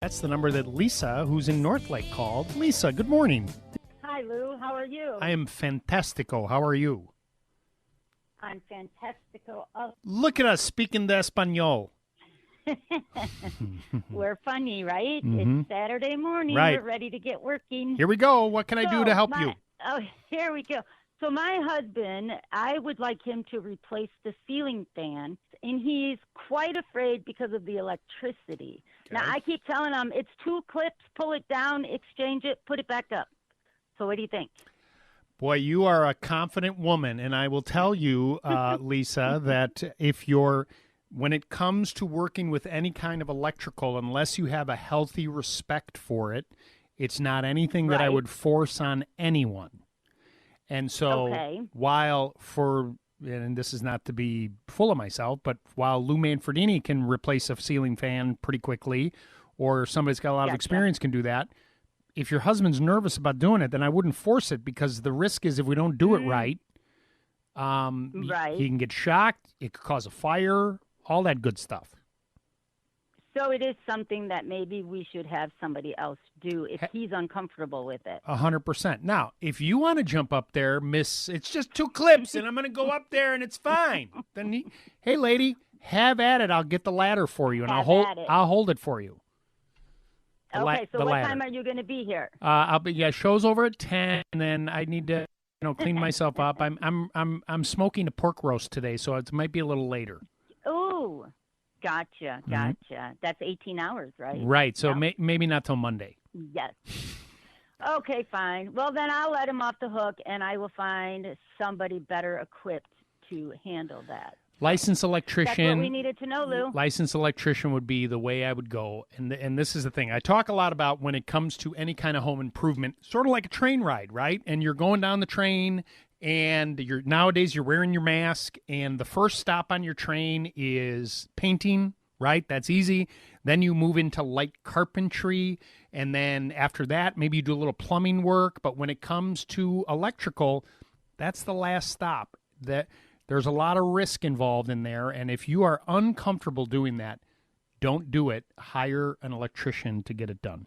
That's the number that Lisa, who's in Northlake, called. Lisa, good morning. Hi, Lou. How are you? I am fantastico. How are you? I'm fantastico. Oh, Look at us speaking the Espanol. we're funny, right? Mhm. It's Saturday morning. Right. We're ready to get working. Here we go. What can I do to help you? Oh, here we go. So my husband, I would like him to replace the ceiling fan, and he's quite afraid because of the electricity. Now, I keep telling him it's 2 clips, pull it down, exchange it, put it back up. So what do you think? Boy, you are a confident woman, and I will tell you, Lisa, that when it comes to working with any kind of electrical, unless you have a healthy respect for it, it's not anything that I Right. would force on anyone. And so Okay. and this is not to be full of myself, but while Lou Manfredini can replace a ceiling fan pretty quickly, or somebody's got a lot of Gotcha. experience can do that, if your husband's nervous about doing it, then I wouldn't force it, because the risk is if we don't do it right, Right. he can get shocked, it could cause a fire, all that good stuff. So it is something that maybe we should have somebody else do if he's uncomfortable with it. 100%. Now, if you want to jump up there, miss, it's just 2 clips, and I'm going to go up there, and it's fine. Then, hey, lady, have at it. I'll get the ladder for you, and Have I'll at it. hold it for you. Okay, so the what ladder. time are you going to be here? Show's over at 10, and then I need to, clean myself up. I'm smoking a pork roast today, so it might be a little later. Ooh, gotcha. That's 18 hours, right? Right. So Yep. maybe not till Monday. Yes. Okay, fine. Well, then I'll let him off the hook, and I will find somebody better equipped to handle that. Licensed electrician. That's what we needed to know, Lou. Licensed electrician would be the way I would go. And this is the thing. I talk a lot about when it comes to any kind of home improvement, sort of like a train ride, right? And you're going down the train, and nowadays you're wearing your mask, and the first stop on your train is painting, right? That's easy. Then you move into light carpentry, and then after that, maybe you do a little plumbing work. But when it comes to electrical, that's the last stop. There's a lot of risk involved in there, and if you are uncomfortable doing that, don't do it. Hire an electrician to get it done.